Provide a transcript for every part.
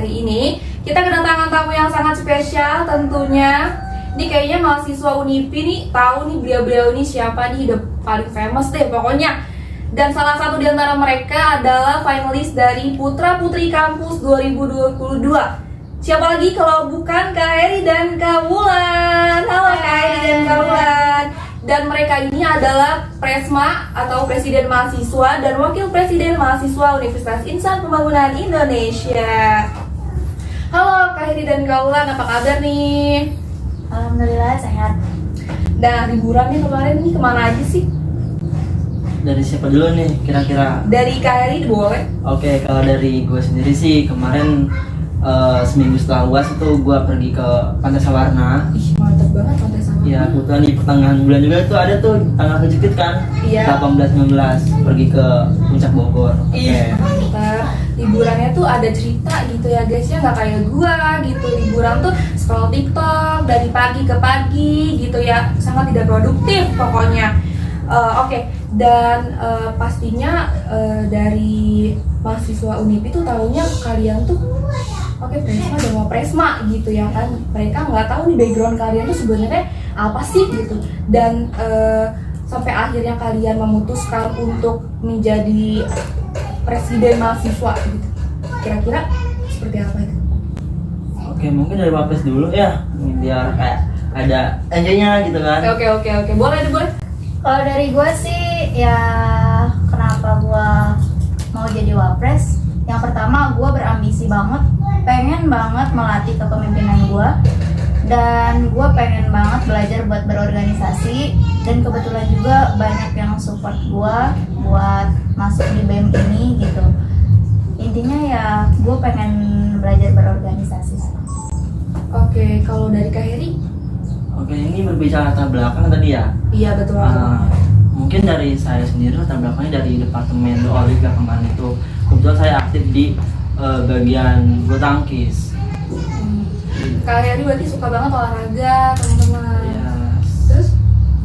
hari ini kita kedatangan tamu yang sangat spesial tentunya. Ini kayaknya mahasiswa Unipi nih, tahu nih beliau-beliau ini siapa nih, udah paling famous deh pokoknya. Dan salah satu di antara mereka adalah finalis dari Putra Putri Kampus 2022. Siapa lagi kalau bukan Kak Heri dan Kak Wulan. Halo Kak Heri dan Kak Wulan. Dan mereka ini adalah Presma atau Presiden Mahasiswa dan Wakil Presiden Mahasiswa Universitas Insan Pembangunan Indonesia. Halo Kak Heri dan Kak Wulan, apa kabar nih? Alhamdulillah sehat. Nah, liburannya kemarin ini kemana aja sih? Dari siapa dulu nih kira-kira? Dari Kak Heri boleh? Oke, kalau dari gue sendiri sih kemarin seminggu setelah UAS itu gue pergi ke Pantai Sawarna. Ih, mantap banget Pantai Sawarna. Ya, kebetulan di pertengahan bulan juga itu ada tuh tanggal kejepit kan? Iya. 18-19 pergi ke Puncak Bogor. Ih, mantap. Liburannya tuh ada cerita gitu ya guys ya, nggak kayak gua gitu. Liburan tuh scroll TikTok dari pagi ke pagi gitu ya, sangat tidak produktif pokoknya. Oke. Dan pastinya dari mahasiswa Unipi tuh tahunya kalian tuh Presma dan Presma gitu ya kan. Mereka nggak tahu nih background kalian tuh sebenarnya apa sih gitu. Dan sampai akhirnya kalian memutuskan untuk menjadi presiden mahasiswa gitu. Kira-kira seperti apa itu? Oke, mungkin dari Wapres dulu ya, biar kayak ada enjoy-nya gitu kan. Oke. Boleh deh, boleh. Kalau dari gue sih ya, kenapa gue mau jadi wapres? Yang pertama, gue berambisi banget, pengen banget melatih kepemimpinan gue, dan gue pengen banget belajar buat berorganisasi. Dan kebetulan juga banyak yang support gue buat masuk di BEM ini gitu. Intinya ya gue pengen belajar berorganisasi. Oke, kalau dari Kak Heri? Oke, ini berbicara latar belakang tadi ya. Iya betul. Mungkin dari saya sendiri latar belakangnya dari Departemen Olahraga kemarin itu. Kebetulan saya aktif di bagian bulu tangkis. Kak Heri berarti suka banget olahraga, teman-teman. Ya.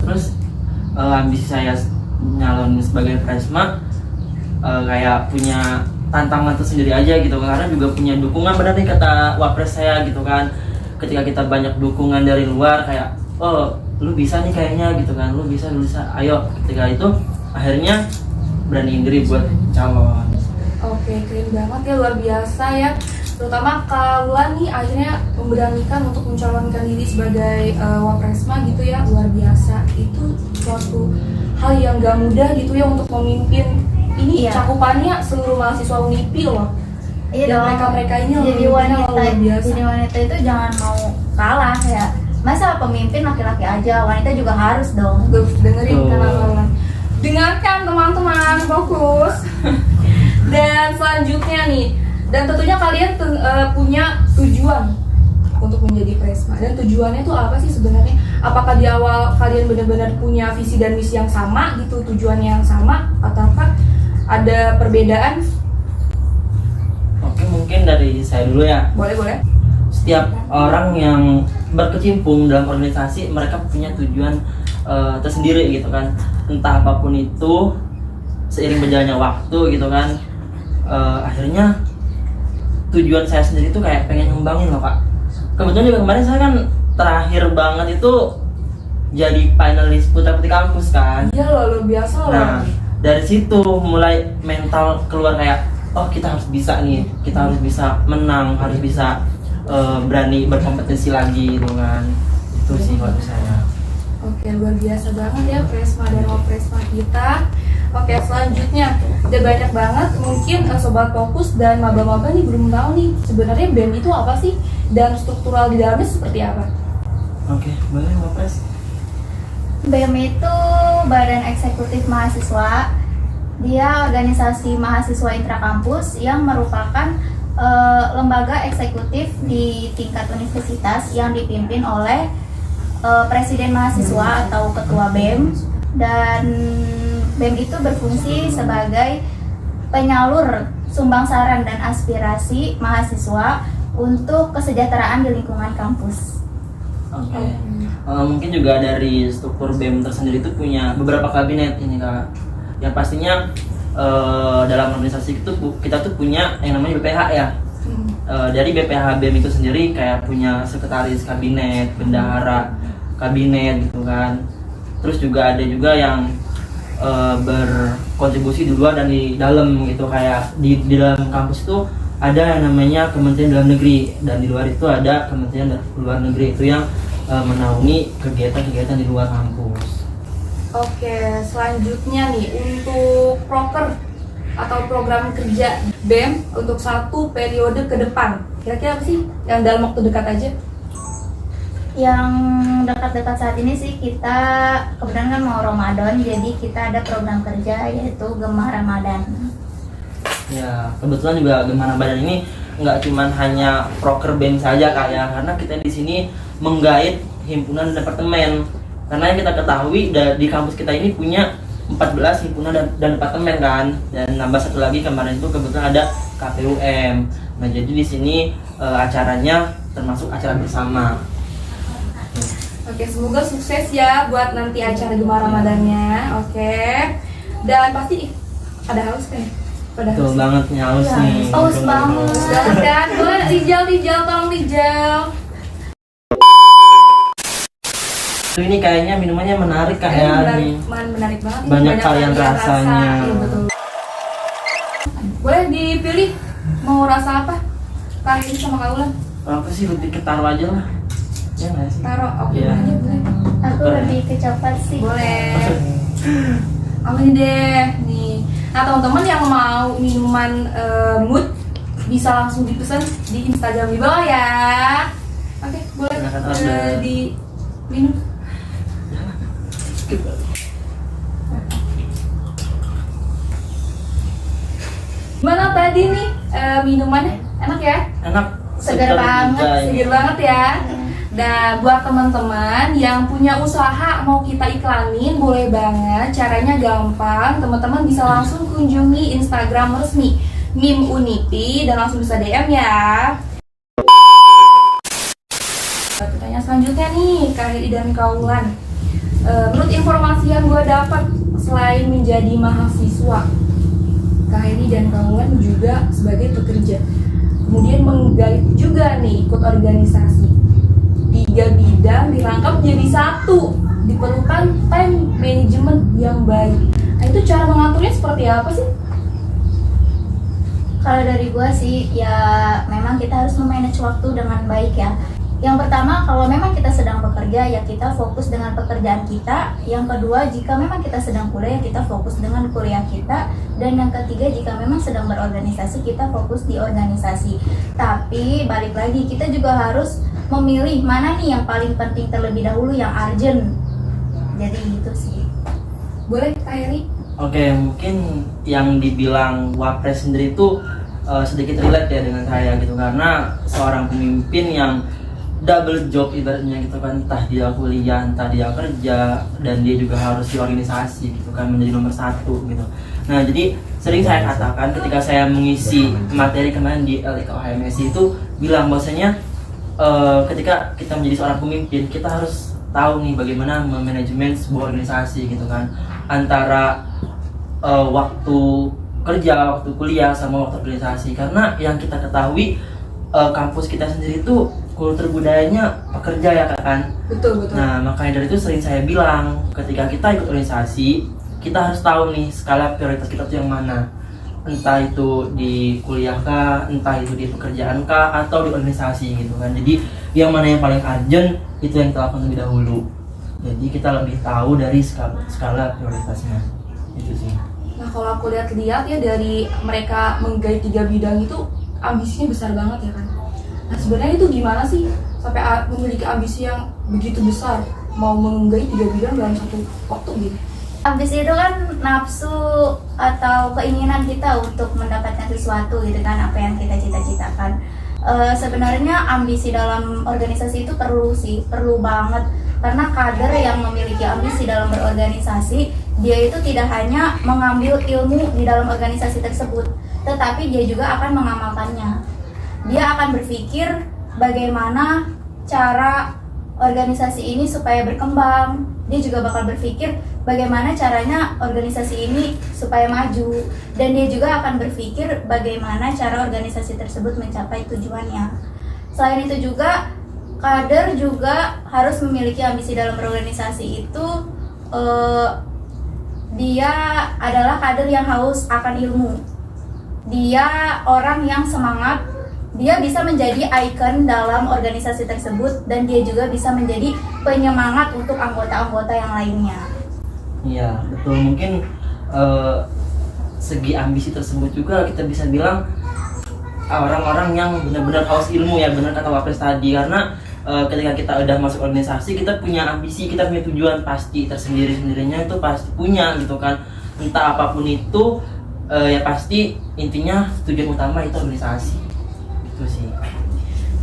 Terus Ambisi saya nyalon sebagai Presma kayak punya tantangan tersendiri aja gitu, karena juga punya dukungan benar nih kata Wapres saya gitu kan. Ketika kita banyak dukungan dari luar kayak lu bisa nih kayaknya gitu kan, lu bisa ayo, ketika itu akhirnya beraniin diri buat calon. Oke, keren banget ya, luar biasa ya. Terutama Kak Wulan nih akhirnya memberanikan untuk mencalonkan diri sebagai Wapresma gitu ya, luar biasa. Itu suatu hal yang gak mudah gitu ya untuk memimpin ini. Iya. Cakupannya seluruh mahasiswa Unipi loh. Iya Dan dong. mereka ini Jadi memimpinnya luar biasa. jadi wanita itu jangan mau kalah ya. Masa pemimpin laki-laki aja, wanita juga harus dong. Tuh, dengerin Tuh. kan Kak Wulan. Dengarkan teman-teman, fokus. Dan selanjutnya nih, dan tentunya kalian punya tujuan untuk menjadi Presma. Dan tujuannya tuh apa sih sebenarnya? Apakah di awal kalian benar-benar punya visi dan misi yang sama gitu, tujuannya yang sama, ataukah ada perbedaan? Oke, mungkin dari saya dulu ya. Boleh. Setiap orang yang berkecimpung dalam organisasi, mereka punya tujuan tersendiri gitu kan. Entah apapun itu, seiring berjalannya waktu gitu kan, akhirnya tujuan saya sendiri itu kayak pengen ngembangin loh Kak. Kebetulan juga kemarin saya kan terakhir banget itu jadi finalis Putra Putri Kampus kan. Iya loh, luar biasa loh. Nah, dari situ mulai mental keluar kayak, kita harus bisa nih, kita harus bisa menang, harus bisa berani berkompetisi lagi gitu kan. Itu sih waktu saya. Oke, luar biasa banget ya Presma dan Wapresma kita. Oke, selanjutnya udah banyak banget mungkin sobat fokus dan maba-maba nih belum tahu nih sebenarnya BEM itu apa sih dan struktural di dalamnya seperti apa? Oke, boleh Wapres. BEM itu Badan Eksekutif Mahasiswa. Dia organisasi mahasiswa intrakampus yang merupakan lembaga eksekutif di tingkat universitas yang dipimpin oleh Presiden Mahasiswa atau Ketua BEM. Dan BEM itu berfungsi sebagai penyalur sumbang saran dan aspirasi mahasiswa untuk kesejahteraan di lingkungan kampus. Oke. Mungkin juga dari struktur BEM tersendiri itu punya beberapa kabinet ini Kak. Yang pastinya dalam organisasi itu kita tuh punya yang namanya BPH ya. dari BPH BEM itu sendiri kayak punya sekretaris kabinet, bendahara kabinet gitu kan. Terus juga ada juga yang berkontribusi di luar dan di dalam gitu, kayak di dalam kampus itu ada yang namanya Kementerian Dalam Negeri, dan di luar itu ada Kementerian Luar Negeri itu yang menaungi kegiatan-kegiatan di luar kampus. Oke, selanjutnya nih untuk proker atau program kerja BEM untuk 1 periode ke depan. Kira-kira apa sih yang dalam waktu dekat aja? Yang dekat-dekat saat ini sih kita kebetulan kan mau Ramadan, jadi kita ada program kerja yaitu Gemah Ramadan. Ya, kebetulan juga Gemah Ramadan ini nggak cuman hanya proker BEM saja Kak ya, karena kita di sini menggait himpunan departemen. Karena yang kita ketahui di kampus kita ini punya 14 himpunan dan departemen kan, dan nambah satu lagi kemarin itu kebetulan ada KPUM. Nah jadi di sini acaranya termasuk acara bersama. Oke, semoga sukses ya buat nanti acara Gemah Ramadannya. Oke, dan pasti ada haus kan? Pada Betul haus. banget nih haus Iya, nih. haus banget. Banget kan? Boleh Rijal, tolong Rijal. Ini kayaknya minumannya menarik Kak ya nih. Menarik banget. Ini Banyak varian rasa. rasanya. Iya, betul. Boleh dipilih mau rasa apa? Kak ini sama Kak Ulan. Apa sih, lebih ke taro aja lah. Ya nggak sih? Taro, oke Iya. aja boleh. Aku lebih ke coklat sih. Boleh. Aku ini deh nih. Nah teman-teman yang mau minuman mood bisa langsung dipesan di Instagram di bawah ya. Oke, boleh Silakan order. diminum. Gimana tadi nih minumannya? Enak ya? Enak. Segar banget, Seger banget ya. Dan buat teman-teman yang punya usaha mau kita iklanin, boleh banget. Caranya gampang. Teman-teman bisa langsung kunjungi Instagram resmi MIM Unipi dan langsung bisa DM ya. Pertanyaan selanjutnya nih, Kak Heri dan Kak Ulan. Menurut informasi yang gue dapat, selain menjadi mahasiswa, Kak Heri dan Kak Ulan juga sebagai pekerja. Kemudian menggait juga nih ikut organisasi. 3 bidang dirangkap jadi 1. Diperlukan time management yang baik. Nah itu cara mengaturnya seperti apa sih? Kalau dari gua sih ya memang kita harus memanage waktu dengan baik ya. Yang pertama, kalau memang kita sedang bekerja ya kita fokus dengan pekerjaan kita. Yang kedua, jika memang kita sedang kuliah ya kita fokus dengan kuliah kita. Dan yang ketiga, jika memang sedang berorganisasi kita fokus di organisasi. Tapi balik lagi kita juga harus memilih mana nih yang paling penting terlebih dahulu, yang urgent. Jadi gitu sih. Boleh Kak Heri? Oke, mungkin yang dibilang Wapres sendiri itu sedikit relate ya dengan saya gitu, karena seorang pemimpin yang double job ibaratnya gitu kan, entah dia kuliah, entah dia kerja, dan dia juga harus di organisasi gitu kan, menjadi nomor 1 gitu. Nah jadi sering saya katakan ketika saya mengisi materi kemarin di LIKHMSI itu bilang bahwasanya ketika kita menjadi seorang pemimpin kita harus tahu nih bagaimana memanajemen sebuah organisasi gitu kan, antara waktu kerja, waktu kuliah, sama waktu organisasi. Karena yang kita ketahui kampus kita sendiri itu kultur budayanya pekerja ya Kak kan. Betul. Nah makanya dari itu sering saya bilang ketika kita ikut organisasi kita harus tahu nih skala prioritas kita tuh yang mana, entah itu di kuliah kah, entah itu di pekerjaan kah, atau di organisasi gitu kan. Jadi yang mana yang paling urgent itu yang kita lakukan lebih dahulu. Jadi kita lebih tahu dari skala prioritasnya itu sih. Nah kalau aku lihat-lihat ya dari mereka menggait 3 bidang itu ambisinya besar banget ya kan. Nah sebenarnya itu gimana sih sampai memiliki ambisi yang begitu besar, mau menggait 3 bidang dalam satu waktu gitu? Ambisi itu kan nafsu atau keinginan kita untuk mendapatkan sesuatu gitu kan, apa yang kita cita-citakan. Sebenarnya ambisi dalam organisasi itu perlu banget, karena kader yang memiliki ambisi dalam berorganisasi, dia itu tidak hanya mengambil ilmu di dalam organisasi tersebut, tetapi dia juga akan mengamalkannya. Dia akan berpikir bagaimana cara organisasi ini supaya berkembang, dia juga bakal berpikir bagaimana caranya organisasi ini supaya maju, dan dia juga akan berpikir bagaimana cara organisasi tersebut mencapai tujuannya. Selain itu juga kader juga harus memiliki ambisi dalam berorganisasi itu. Dia adalah kader yang haus akan ilmu. Dia orang yang semangat. Dia bisa menjadi ikon dalam organisasi tersebut, dan dia juga bisa menjadi penyemangat untuk anggota-anggota yang lainnya. Iya, betul. Mungkin segi ambisi tersebut juga kita bisa bilang orang-orang yang benar-benar haus ilmu, ya benar kata Wapres tadi. Karena ketika kita udah masuk organisasi, kita punya ambisi, kita punya tujuan pasti tersendiri-sendirinya itu pasti punya gitu kan. Entah apapun itu, ya pasti intinya tujuan utama itu organisasi. Gitu sih.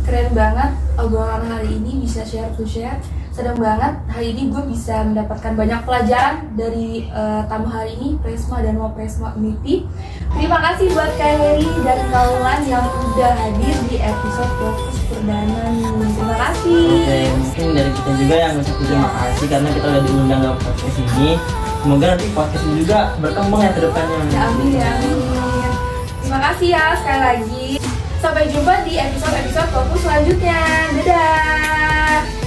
Keren banget obrolan hari ini, bisa share to share. Senang banget hari ini gue bisa mendapatkan banyak pelajaran dari tamu hari ini, Presma dan Wapresma Unity. Terima kasih buat Kak Heri dan Kaulan yang udah hadir di episode Fokus Perdana nih. Terima kasih. Oke, mungkin dari kita juga yang ngucapin terima kasih karena kita udah diundang ke podcast ini. Semoga nanti podcast ini juga berkembang ya ke depannya. Ya amin, ya amin. Terima kasih ya sekali lagi. Sampai jumpa di episode-episode Fokus selanjutnya. Dadah.